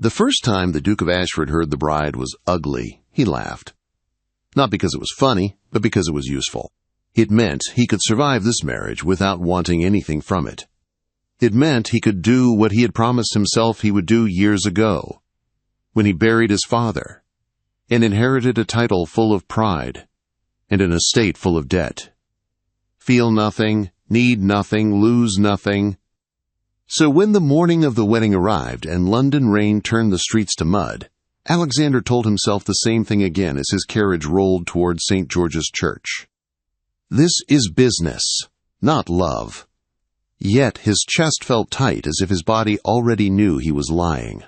The first time the Duke of Ashford heard the bride was ugly, he laughed. Not because it was funny, but because it was useful. It meant he could survive this marriage without wanting anything from it. It meant he could do what he had promised himself he would do years ago, when he buried his father, and inherited a title full of pride, and an estate full of debt. Feel nothing, need nothing, lose nothing. So when the morning of the wedding arrived and London rain turned the streets to mud, Alexander told himself the same thing again as his carriage rolled toward St. George's Church. This is business, not love. Yet his chest felt tight as if his body already knew he was lying.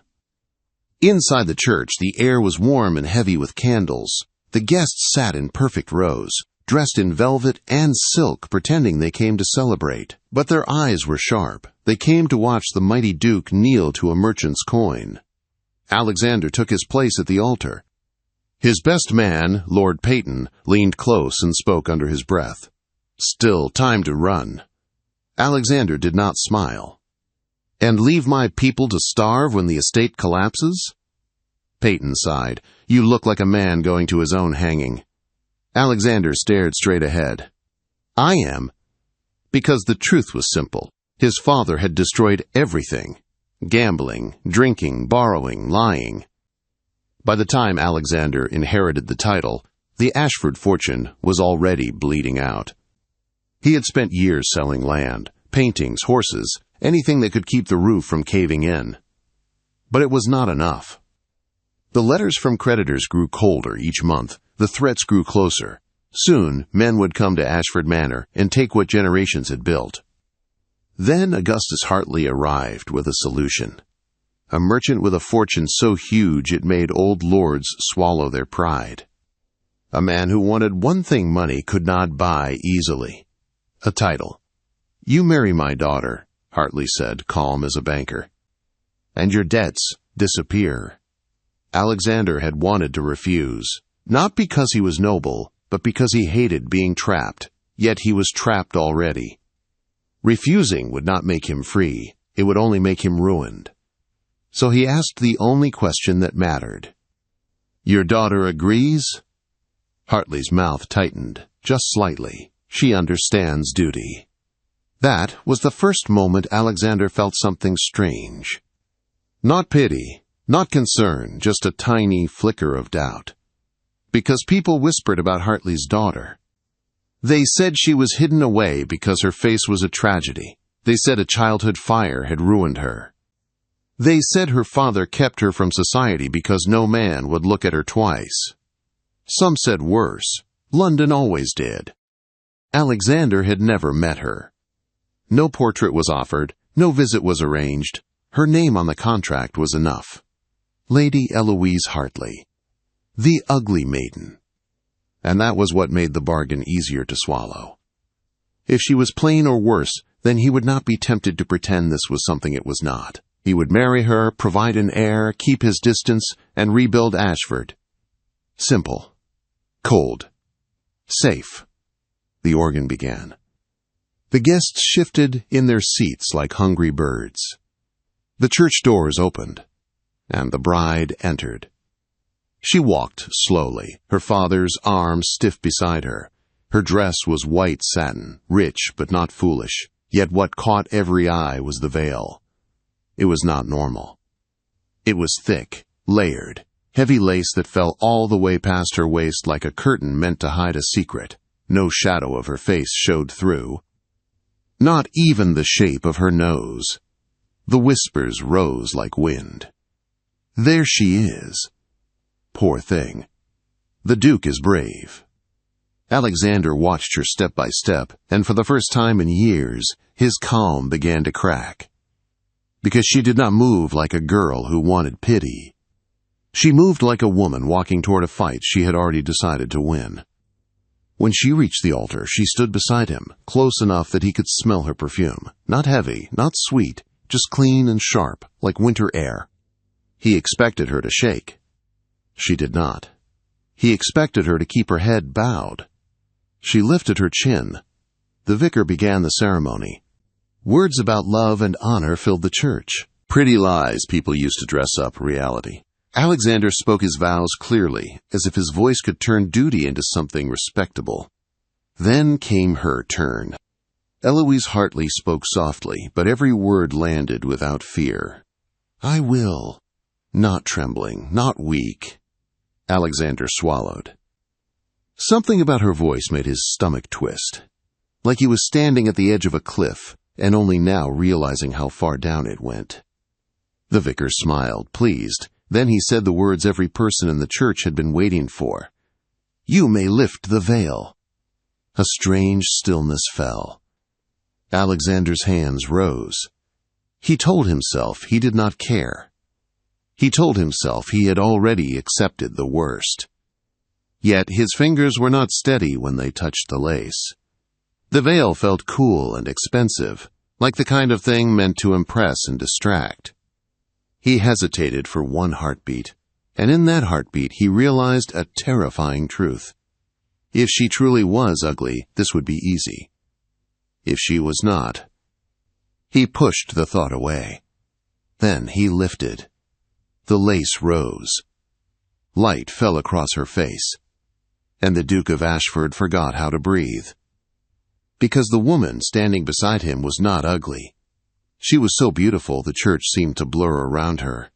Inside the church, the air was warm and heavy with candles. The guests sat in perfect rows, dressed in velvet and silk, pretending they came to celebrate. But their eyes were sharp. They came to watch the mighty Duke kneel to a merchant's coin. Alexander took his place at the altar. His best man, Lord Peyton, leaned close and spoke under his breath. Still time to run. Alexander did not smile. And leave my people to starve when the estate collapses? Peyton sighed. You look like a man going to his own hanging. Alexander stared straight ahead. I am. Because the truth was simple. His father had destroyed everything. Gambling, drinking, borrowing, lying. By the time Alexander inherited the title, the Ashford fortune was already bleeding out. He had spent years selling land, paintings, horses, anything that could keep the roof from caving in. But it was not enough. The letters from creditors grew colder each month. The threats grew closer. Soon, men would come to Ashford Manor and take what generations had built. Then Augustus Hartley arrived with a solution. A merchant with a fortune so huge it made old lords swallow their pride. A man who wanted one thing money could not buy easily: a title. You marry my daughter, Hartley said, calm as a banker, and your debts disappear. Alexander had wanted to refuse, not because he was noble, but because he hated being trapped, yet he was trapped already. Refusing would not make him free, it would only make him ruined. So he asked the only question that mattered. Your daughter agrees? Hartley's mouth tightened, just slightly. She understands duty. That was the first moment Alexander felt something strange. Not pity, not concern, just a tiny flicker of doubt. Because people whispered about Hartley's daughter. They said she was hidden away because her face was a tragedy. They said a childhood fire had ruined her. They said her father kept her from society because no man would look at her twice. Some said worse. London always did. Alexander had never met her. No portrait was offered, no visit was arranged. Her name on the contract was enough. Lady Eloise Hartley. The ugly maiden. And that was what made the bargain easier to swallow. If she was plain or worse, then he would not be tempted to pretend this was something it was not. He would marry her, provide an heir, keep his distance, and rebuild Ashford. Simple. Cold. Safe. The organ began. The guests shifted in their seats like hungry birds. The church doors opened, and the bride entered. She walked slowly, her father's arm stiff beside her. Her dress was white satin, rich but not foolish, yet what caught every eye was the veil. It was not normal. It was thick, layered, heavy lace that fell all the way past her waist like a curtain meant to hide a secret. No shadow of her face showed through. Not even the shape of her nose. The whispers rose like wind. There she is. Poor thing. The Duke is brave. Alexander watched her step by step, and for the first time in years, his calm began to crack. Because she did not move like a girl who wanted pity. She moved like a woman walking toward a fight she had already decided to win. When she reached the altar, she stood beside him, close enough that he could smell her perfume. Not heavy, not sweet, just clean and sharp, like winter air. He expected her to shake. She did not. He expected her to keep her head bowed. She lifted her chin. The vicar began the ceremony. Words about love and honor filled the church. Pretty lies people used to dress up reality. Alexander spoke his vows clearly, as if his voice could turn duty into something respectable. Then came her turn. Eloise Hartley spoke softly, but every word landed without fear. "I will." Not trembling, not weak. Alexander swallowed. Something about her voice made his stomach twist, like he was standing at the edge of a cliff and only now realizing how far down it went. The vicar smiled, pleased. Then he said the words every person in the church had been waiting for. "You may lift the veil." A strange stillness fell. Alexander's hands rose. He told himself he did not care. He told himself he had already accepted the worst. Yet his fingers were not steady when they touched the lace. The veil felt cool and expensive, like the kind of thing meant to impress and distract. He hesitated for one heartbeat, and in that heartbeat he realized a terrifying truth. If she truly was ugly, this would be easy. If she was not, he pushed the thought away. Then he lifted. The lace rose. Light fell across her face, and the Duke of Ashford forgot how to breathe. Because the woman standing beside him was not ugly. She was so beautiful the church seemed to blur around her.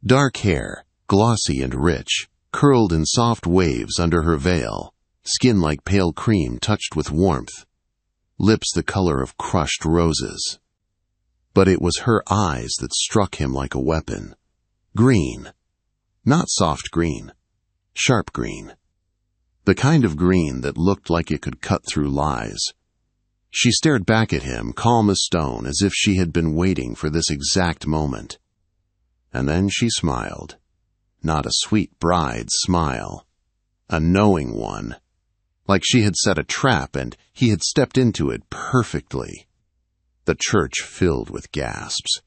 Dark hair, glossy and rich, curled in soft waves under her veil, skin like pale cream touched with warmth, lips the color of crushed roses. But it was her eyes that struck him like a weapon. Green. Not soft green. Sharp green. The kind of green that looked like it could cut through lies. She stared back at him, calm as stone, as if she had been waiting for this exact moment. And then she smiled. Not a sweet bride's smile. A knowing one. Like she had set a trap and he had stepped into it perfectly. The church filled with gasps.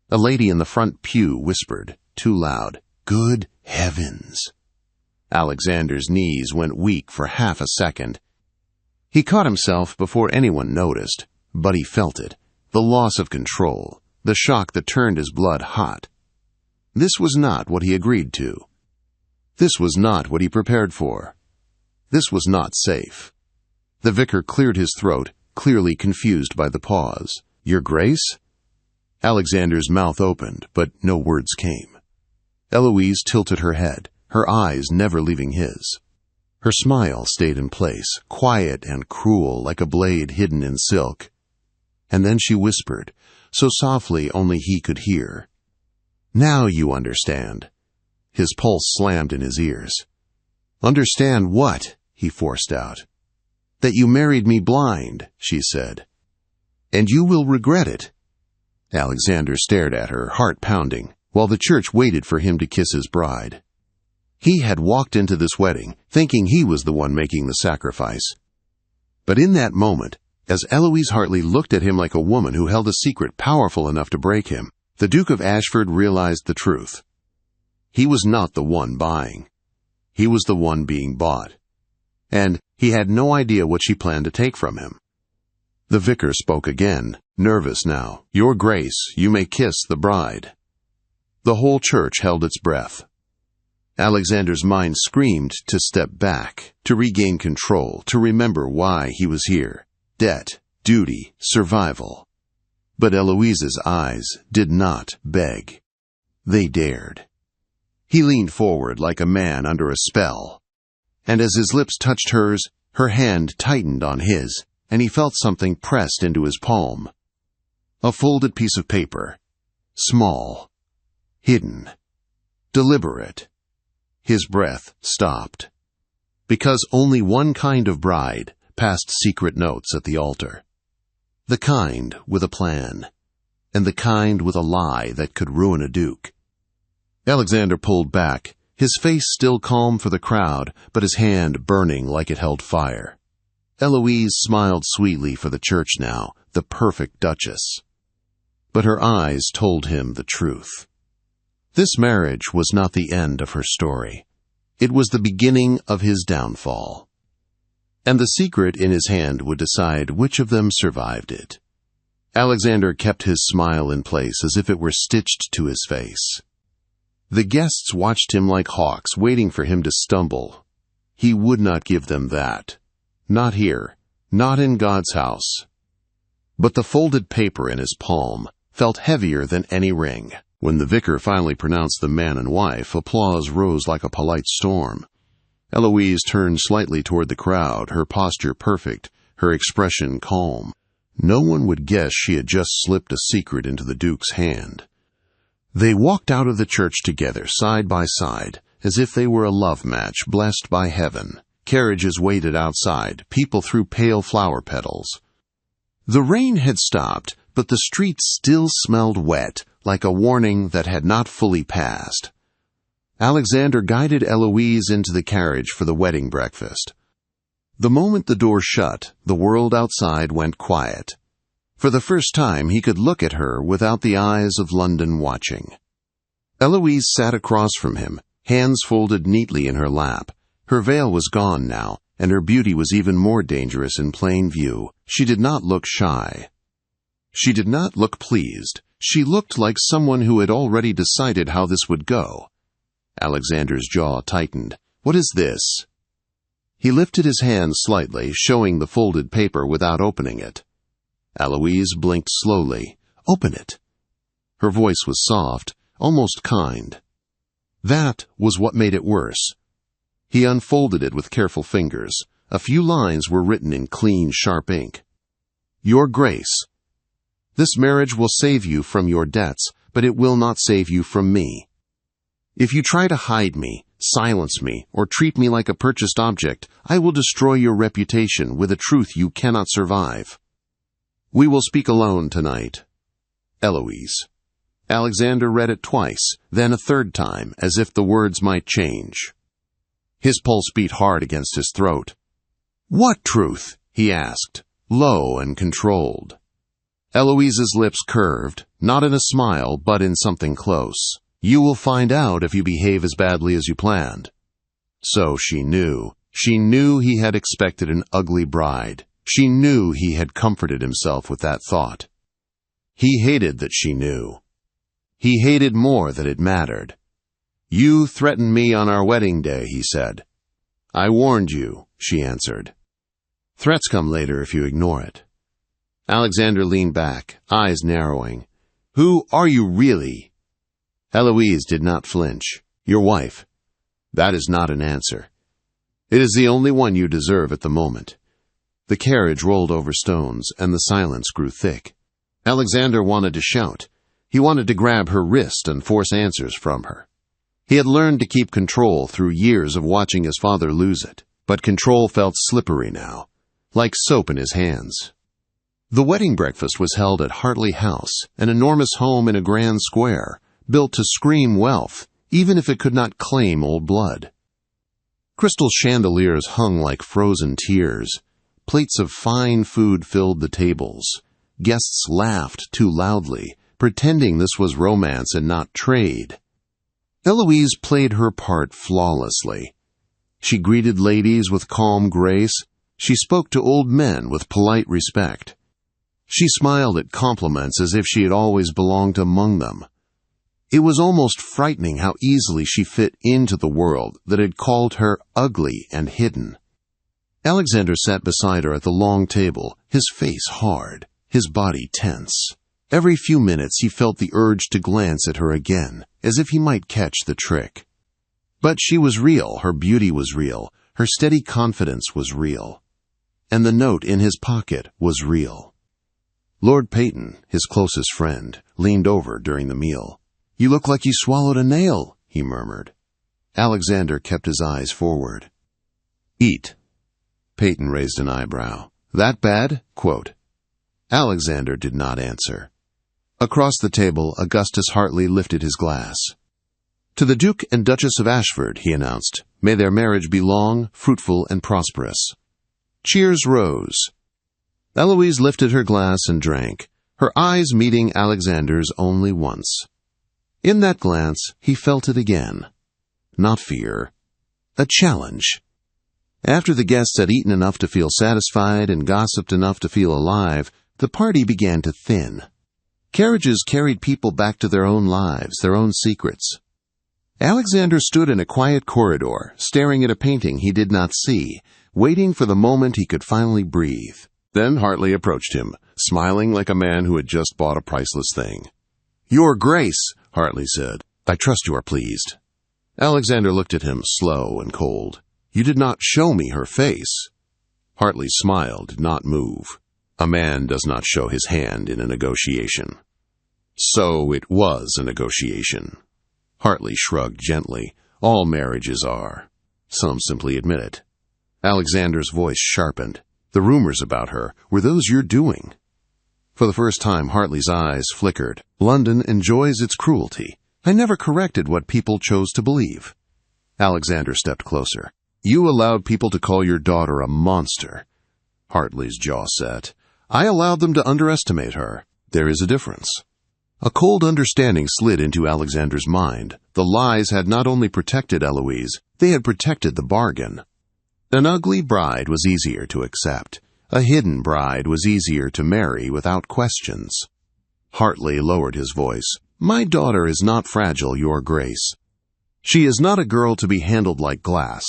A lady in the front pew whispered, too loud, "Good heavens!" Alexander's knees went weak for half a second. He caught himself before anyone noticed, but he felt it, the loss of control, the shock that turned his blood hot. This was not what he agreed to. This was not what he prepared for. This was not safe. The vicar cleared his throat, clearly confused by the pause. "Your Grace?" Alexander's mouth opened, but no words came. Eloise tilted her head, her eyes never leaving his. Her smile stayed in place, quiet and cruel like a blade hidden in silk. And then she whispered, so softly only he could hear. "Now you understand." His pulse slammed in his ears. "Understand what?" he forced out. "That you married me blind," she said. "And you will regret it." Alexander stared at her, heart pounding, while the church waited for him to kiss his bride. He had walked into this wedding, thinking he was the one making the sacrifice. But in that moment, as Eloise Hartley looked at him like a woman who held a secret powerful enough to break him, the Duke of Ashford realized the truth. He was not the one buying. He was the one being bought. And he had no idea what she planned to take from him. The vicar spoke again, nervous now. "Your Grace, you may kiss the bride." The whole church held its breath. Alexander's mind screamed to step back, to regain control, to remember why he was here. Debt, duty, survival. But Eloise's eyes did not beg. They dared. He leaned forward like a man under a spell. And as his lips touched hers, her hand tightened on his, and he felt something pressed into his palm. A folded piece of paper. Small. Hidden. Deliberate. His breath stopped. Because only one kind of bride passed secret notes at the altar. The kind with a plan. And the kind with a lie that could ruin a duke. Alexander pulled back, his face still calm for the crowd, but his hand burning like it held fire. Eloise smiled sweetly for the church now, the perfect duchess. But her eyes told him the truth. This marriage was not the end of her story. It was the beginning of his downfall. And the secret in his hand would decide which of them survived it. Alexander kept his smile in place as if it were stitched to his face. The guests watched him like hawks, waiting for him to stumble. He would not give them that. Not here. Not in God's house. But the folded paper in his palm felt heavier than any ring. When the vicar finally pronounced them man and wife, applause rose like a polite storm. Eloise turned slightly toward the crowd, her posture perfect, her expression calm. No one would guess she had just slipped a secret into the Duke's hand. They walked out of the church together, side by side, as if they were a love match blessed by heaven. Carriages waited outside, people threw pale flower petals. The rain had stopped, but the streets still smelled wet, like a warning that had not fully passed. Alexander guided Eloise into the carriage for the wedding breakfast. The moment the door shut, the world outside went quiet. For the first time, he could look at her without the eyes of London watching. Eloise sat across from him, hands folded neatly in her lap. Her veil was gone now, and her beauty was even more dangerous in plain view. She did not look shy. She did not look pleased. She looked like someone who had already decided how this would go. Alexander's jaw tightened. "What is this?" He lifted his hand slightly, showing the folded paper without opening it. Eloise blinked slowly. "Open it." Her voice was soft, almost kind. That was what made it worse. He unfolded it with careful fingers. A few lines were written in clean, sharp ink. "Your Grace, this marriage will save you from your debts, but it will not save you from me. If you try to hide me, silence me, or treat me like a purchased object, I will destroy your reputation with a truth you cannot survive. We will speak alone tonight. Eloise." Alexander read it twice, then a third time, as if the words might change. His pulse beat hard against his throat. "What truth?" he asked, low and controlled. Eloise's lips curved, not in a smile, but in something close. "You will find out if you behave as badly as you planned." So she knew. She knew he had expected an ugly bride. She knew he had comforted himself with that thought. He hated that she knew. He hated more that it mattered. "You threatened me on our wedding day," he said. "I warned you," she answered. "Threats come later if you ignore it." Alexander leaned back, eyes narrowing. "Who are you really?" Eloise did not flinch. "Your wife." "That is not an answer. It is the only one you deserve at the moment." The carriage rolled over stones, and the silence grew thick. Alexander wanted to shout. He wanted to grab her wrist and force answers from her. He had learned to keep control through years of watching his father lose it, but control felt slippery now, like soap in his hands. The wedding breakfast was held at Hartley House, an enormous home in a grand square, built to scream wealth, even if it could not claim old blood. Crystal chandeliers hung like frozen tears. Plates of fine food filled the tables. Guests laughed too loudly, pretending this was romance and not trade. Eloise played her part flawlessly. She greeted ladies with calm grace. She spoke to old men with polite respect. She smiled at compliments as if she had always belonged among them. It was almost frightening how easily she fit into the world that had called her ugly and hidden. Alexander sat beside her at the long table, his face hard, his body tense. Every few minutes he felt the urge to glance at her again, as if he might catch the trick. But she was real, her beauty was real, her steady confidence was real. And the note in his pocket was real. Lord Peyton, his closest friend, leaned over during the meal. "You look like you swallowed a nail," he murmured. Alexander kept his eyes forward. "Eat." Peyton raised an eyebrow. "That bad?" Quote. Alexander did not answer. Across the table, Augustus Hartley lifted his glass. "To the Duke and Duchess of Ashford," he announced, "may their marriage be long, fruitful, and prosperous." Cheers rose. Eloise lifted her glass and drank, her eyes meeting Alexander's only once. In that glance, he felt it again. Not fear. A challenge. After the guests had eaten enough to feel satisfied and gossiped enough to feel alive, the party began to thin. Carriages carried people back to their own lives, their own secrets. Alexander stood in a quiet corridor, staring at a painting he did not see, waiting for the moment he could finally breathe. Then Hartley approached him, smiling like a man who had just bought a priceless thing. "Your Grace," Hartley said. "I trust you are pleased." Alexander looked at him, slow and cold. "You did not show me her face." Hartley smiled, did not move. A man does not show his hand in a negotiation. So it was a negotiation. Hartley shrugged gently. All marriages are. Some simply admit it. Alexander's voice sharpened. "The rumors about her were those you're doing." For the first time, Hartley's eyes flickered. "London enjoys its cruelty. I never corrected what people chose to believe." Alexander stepped closer. "You allowed people to call your daughter a monster." Hartley's jaw set. "I allowed them to underestimate her. There is a difference." A cold understanding slid into Alexander's mind. The lies had not only protected Eloise, they had protected the bargain. An ugly bride was easier to accept. A hidden bride was easier to marry without questions. Hartley lowered his voice. "My daughter is not fragile, Your Grace. She is not a girl to be handled like glass.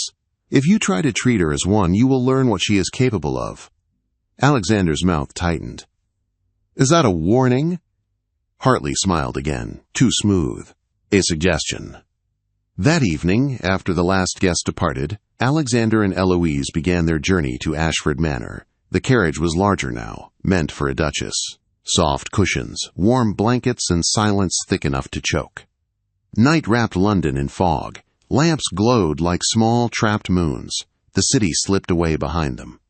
If you try to treat her as one, you will learn what she is capable of." Alexander's mouth tightened. "Is that a warning?" Hartley smiled again, too smooth. "A suggestion." That evening, after the last guest departed, Alexander and Eloise began their journey to Ashford Manor. The carriage was larger now, meant for a duchess. Soft cushions, warm blankets, and silence thick enough to choke. Night wrapped London in fog. Lamps glowed like small trapped moons. The city slipped away behind them.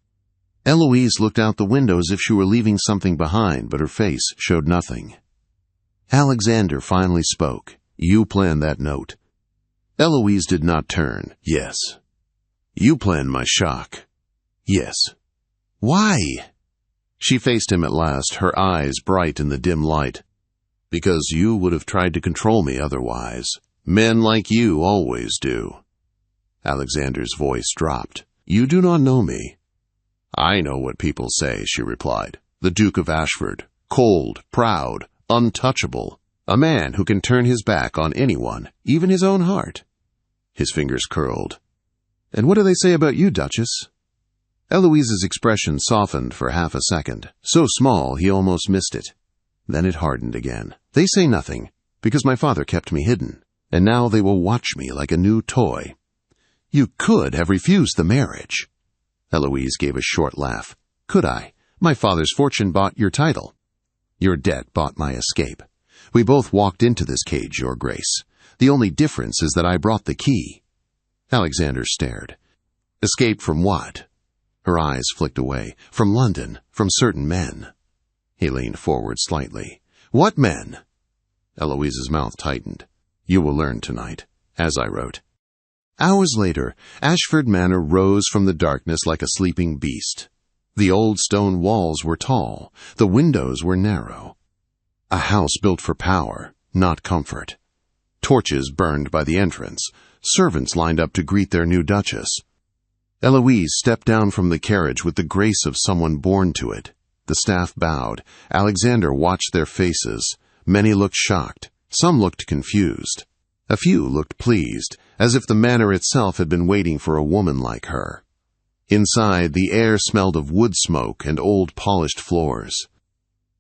Eloise looked out the window as if she were leaving something behind, but her face showed nothing. Alexander finally spoke. "You planned that note." Eloise did not turn. "Yes." "You planned my shock." "Yes." "Why?" She faced him at last, her eyes bright in the dim light. "Because you would have tried to control me otherwise. Men like you always do." Alexander's voice dropped. "You do not know me." "I know what people say," she replied. "The Duke of Ashford. Cold, proud, untouchable. A man who can turn his back on anyone, even his own heart." His fingers curled. "And what do they say about you, Duchess?" Eloise's expression softened for half a second, so small he almost missed it. Then it hardened again. "They say nothing, because my father kept me hidden, and now they will watch me like a new toy." "You could have refused the marriage." Eloise gave a short laugh. "Could I? My father's fortune bought your title. Your debt bought my escape. We both walked into this cage, Your Grace. The only difference is that I brought the key." Alexander stared. "Escape from what?" Her eyes flicked away. "From London, from certain men." He leaned forward slightly. "What men?" Eloise's mouth tightened. "You will learn tonight, as I wrote." Hours later, Ashford Manor rose from the darkness like a sleeping beast. The old stone walls were tall. The windows were narrow. A house built for power, not comfort. Torches burned by the entrance. Servants lined up to greet their new duchess. Eloise stepped down from the carriage with the grace of someone born to it. The staff bowed. Alexander watched their faces. Many looked shocked. Some looked confused. A few looked pleased, as if the manor itself had been waiting for a woman like her. Inside, the air smelled of wood smoke and old polished floors.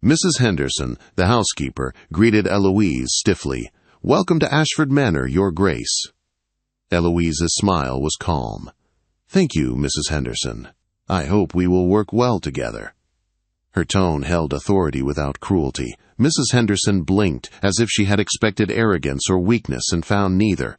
Mrs. Henderson, the housekeeper, greeted Eloise stiffly. "Welcome to Ashford Manor, Your Grace." Eloise's smile was calm. "Thank you, Mrs. Henderson. I hope we will work well together." Her tone held authority without cruelty. Mrs. Henderson blinked, as if she had expected arrogance or weakness and found neither.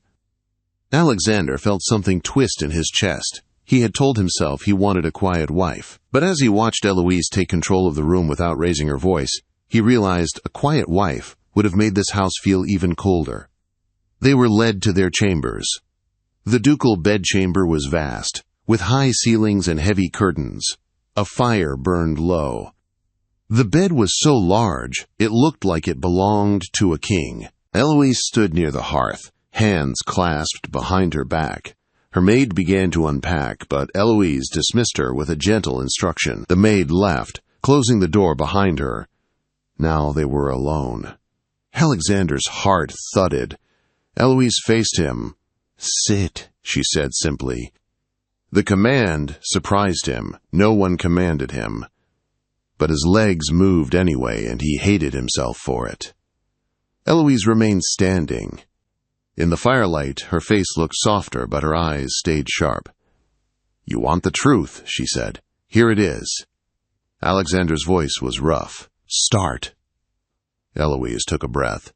Alexander felt something twist in his chest. He had told himself he wanted a quiet wife, but as he watched Eloise take control of the room without raising her voice, he realized a quiet wife would have made this house feel even colder. They were led to their chambers. The ducal bedchamber was vast, with high ceilings and heavy curtains. A fire burned low. The bed was so large, it looked like it belonged to a king. Eloise stood near the hearth, hands clasped behind her back. Her maid began to unpack, but Eloise dismissed her with a gentle instruction. The maid left, closing the door behind her. Now they were alone. Alexander's heart thudded. Eloise faced him. "Sit," she said simply. The command surprised him. No one commanded him. But his legs moved anyway, and he hated himself for it. Eloise remained standing. In the firelight, her face looked softer, but her eyes stayed sharp. "You want the truth," she said. "Here it is." Alexander's voice was rough. "Start." Eloise took a breath.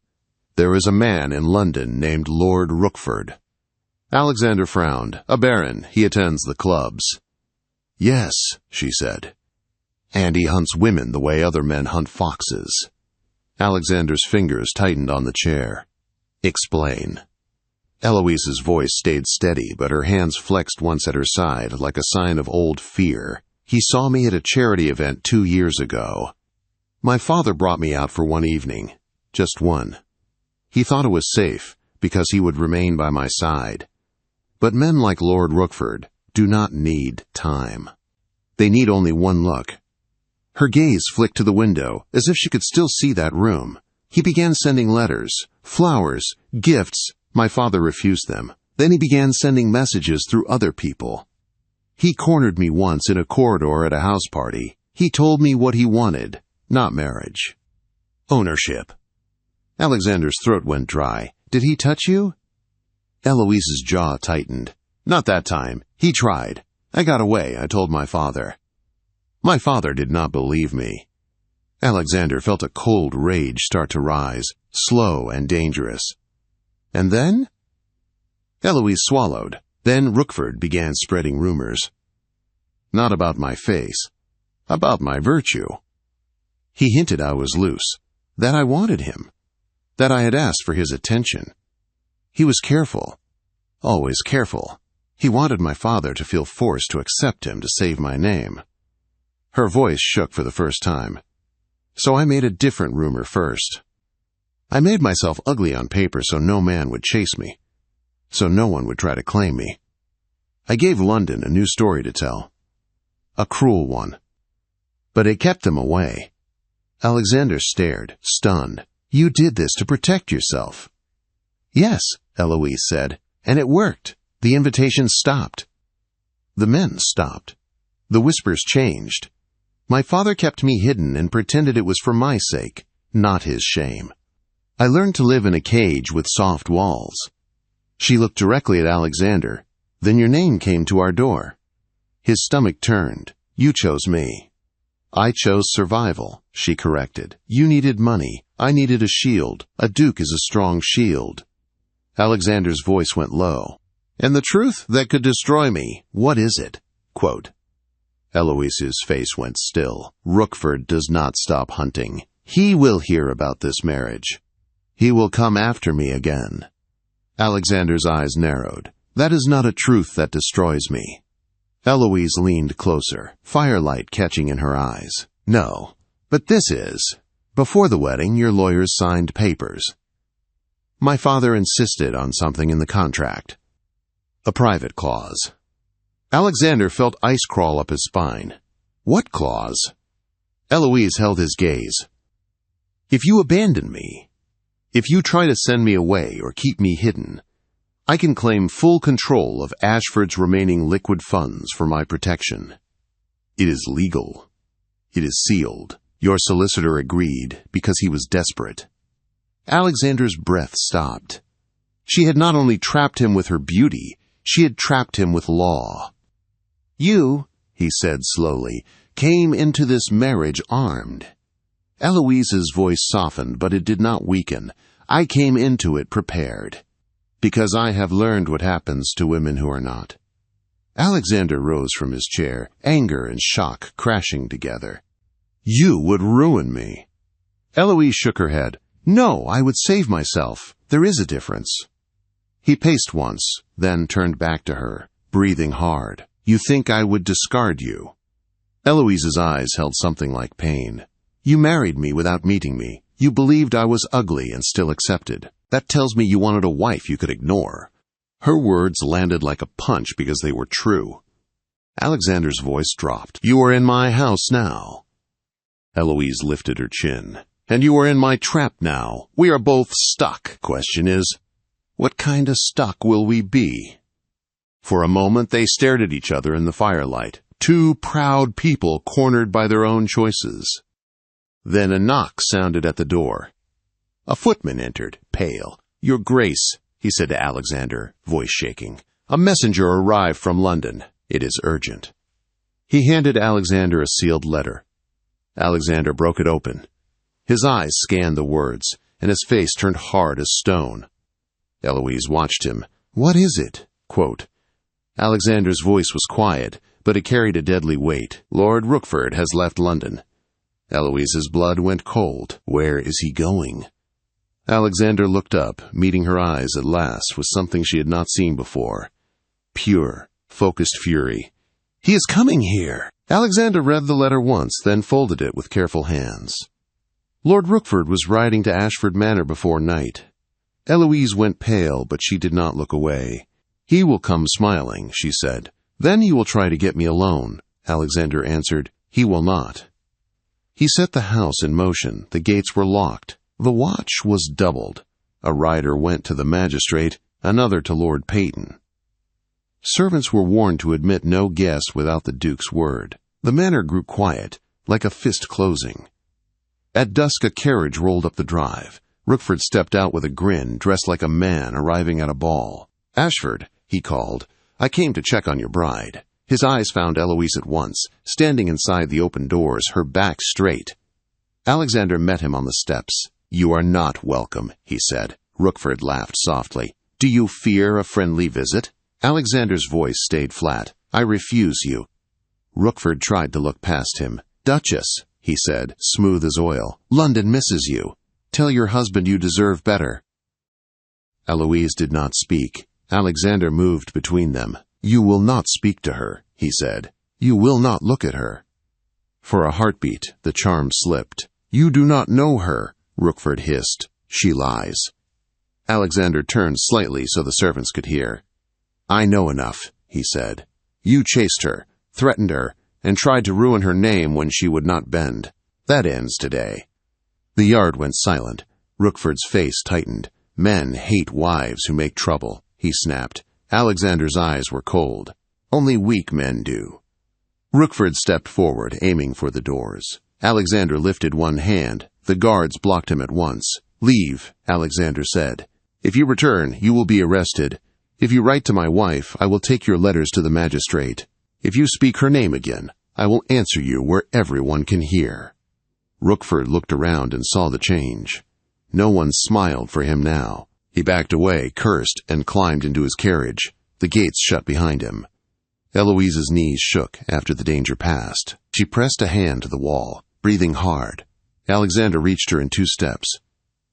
"There is a man in London named Lord Rookford." Alexander frowned. "A baron. He attends the clubs." "Yes," she said. "And he hunts women the way other men hunt foxes." Alexander's fingers tightened on the chair. "Explain." Eloise's voice stayed steady, but her hands flexed once at her side, like a sign of old fear. "He saw me at a charity event 2 years ago. My father brought me out for one evening. Just one. He thought it was safe, because he would remain by my side. But men like Lord Rookford do not need time. They need only one look." Her gaze flicked to the window, as if she could still see that room. "He began sending letters, flowers, gifts. My father refused them. Then he began sending messages through other people. He cornered me once in a corridor at a house party. He told me what he wanted, not marriage. Ownership." Alexander's throat went dry. "Did he touch you?" Eloise's jaw tightened. "Not that time. He tried. I got away, I told my father. My father did not believe me." Alexander felt a cold rage start to rise, slow and dangerous. "And then?" Eloise swallowed. "Then Rookford began spreading rumors. Not about my face, about my virtue. He hinted I was loose, that I wanted him, that I had asked for his attention. He was careful, always careful. He wanted my father to feel forced to accept him to save my name." Her voice shook for the first time. "So I made a different rumor first. I made myself ugly on paper so no man would chase me, so no one would try to claim me. I gave London a new story to tell, a cruel one. But it kept them away." Alexander stared, stunned. "You did this to protect yourself." "Yes," Eloise said, "and it worked. The invitations stopped. The men stopped. The whispers changed. My father kept me hidden and pretended it was for my sake, not his shame. I learned to live in a cage with soft walls." She looked directly at Alexander. "Then your name came to our door." His stomach turned. "You chose me." "I chose survival," she corrected. "You needed money. I needed a shield. A duke is a strong shield." Alexander's voice went low. "And the truth that could destroy me, what is it?" Quote. Eloise's face went still. "Rookford does not stop hunting. He will hear about this marriage. He will come after me again." Alexander's eyes narrowed. "That is not a truth that destroys me." Eloise leaned closer, firelight catching in her eyes. "No, but this is. Before the wedding, your lawyers signed papers. My father insisted on something in the contract. A private clause." Alexander felt ice crawl up his spine. "What clause?" Eloise held his gaze. "If you abandon me, if you try to send me away or keep me hidden, I can claim full control of Ashford's remaining liquid funds for my protection. It is legal. It is sealed. Your solicitor agreed because he was desperate." Alexander's breath stopped. She had not only trapped him with her beauty, she had trapped him with law. "You," he said slowly, "came into this marriage armed." Eloise's voice softened, but it did not weaken. "I came into it prepared, because I have learned what happens to women who are not." Alexander rose from his chair, anger and shock crashing together. "You would ruin me." Eloise shook her head. "No, I would save myself. There is a difference." He paced once, then turned back to her, breathing hard. "You think I would discard you?" Eloise's eyes held something like pain. "You married me without meeting me. You believed I was ugly and still accepted. That tells me you wanted a wife you could ignore." Her words landed like a punch because they were true. Alexander's voice dropped. "You are in my house now. Eloise lifted her chin. And you are in my trap now. We are both stuck. Question is, what kind of stuck will we be? For a moment they stared at each other in the firelight, two proud people cornered by their own choices. Then a knock sounded at the door. A footman entered, pale. "Your Grace," he said to Alexander, voice shaking. "A messenger arrived from London. It is urgent." He handed Alexander a sealed letter. Alexander broke it open. His eyes scanned the words, and his face turned hard as stone. Eloise watched him. "What is it?" Quote. Alexander's voice was quiet, but it carried a deadly weight. "Lord Rookford has left London." Eloise's blood went cold. "Where is he going?" Alexander looked up, meeting her eyes at last with something she had not seen before. Pure, focused fury. "He is coming here." Alexander read the letter once, then folded it with careful hands. Lord Rookford was riding to Ashford Manor before night. Eloise went pale, but she did not look away. "He will come smiling," she said. "Then he will try to get me alone." Alexander answered, "He will not." He set the house in motion. The gates were locked. The watch was doubled. A rider went to the magistrate, another to Lord Peyton. Servants were warned to admit no guests without the Duke's word. The manor grew quiet, like a fist closing. At dusk a carriage rolled up the drive. Rookford stepped out with a grin, dressed like a man arriving at a ball. "Ashford," he called, "I came to check on your bride." His eyes found Eloise at once, standing inside the open doors, her back straight. Alexander met him on the steps. "You are not welcome," he said. Rookford laughed softly. "Do you fear a friendly visit?" Alexander's voice stayed flat. "I refuse you." Rookford tried to look past him. "Duchess," he said, smooth as oil, "London misses you. Tell your husband you deserve better." Eloise did not speak. Alexander moved between them. "You will not speak to her," he said. "You will not look at her." For a heartbeat, the charm slipped. "You do not know her," Rookford hissed. "She lies." Alexander turned slightly so the servants could hear. "I know enough," he said. "You chased her, threatened her, and tried to ruin her name when she would not bend. That ends today." The yard went silent. Rookford's face tightened. "Men hate wives who make trouble," he snapped. Alexander's eyes were cold. "Only weak men do." Rookford stepped forward, aiming for the doors. Alexander lifted one hand. The guards blocked him at once. "Leave," Alexander said. "If you return, you will be arrested. If you write to my wife, I will take your letters to the magistrate. If you speak her name again, I will answer you where everyone can hear." Rookford looked around and saw the change. No one smiled for him now. He backed away, cursed, and climbed into his carriage. The gates shut behind him. Eloise's knees shook after the danger passed. She pressed a hand to the wall, breathing hard. Alexander reached her in 2 steps.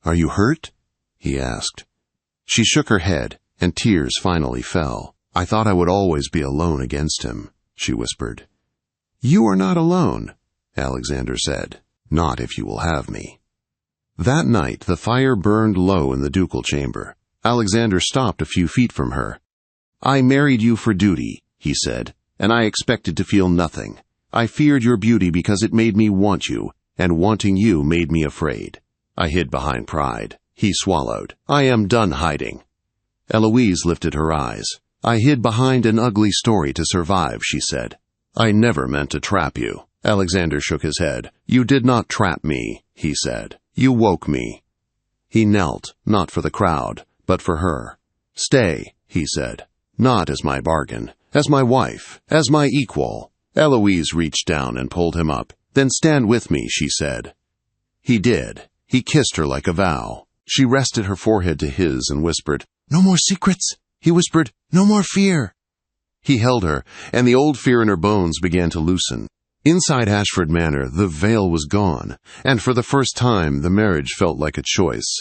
"Are you hurt?" he asked. She shook her head, and tears finally fell. "I thought I would always be alone against him," she whispered. "You are not alone," Alexander said. "Not if you will have me." That night the fire burned low in the ducal chamber. Alexander stopped a few feet from her. "I married you for duty," he said, "and I expected to feel nothing. I feared your beauty because it made me want you, and wanting you made me afraid. I hid behind pride." He swallowed. "I am done hiding." Eloise lifted her eyes. "I hid behind an ugly story to survive," she said. "I never meant to trap you." Alexander shook his head. "You did not trap me," he said. "You woke me." He knelt, not for the crowd, but for her. "Stay," he said. "Not as my bargain, as my wife, as my equal." Eloise reached down and pulled him up. "Then stand with me," she said. He did. He kissed her like a vow. She rested her forehead to his and whispered, "No more secrets." He whispered, "No more fear." He held her, and the old fear in her bones began to loosen. Inside Ashford Manor, the veil was gone, and for the first time the marriage felt like a choice.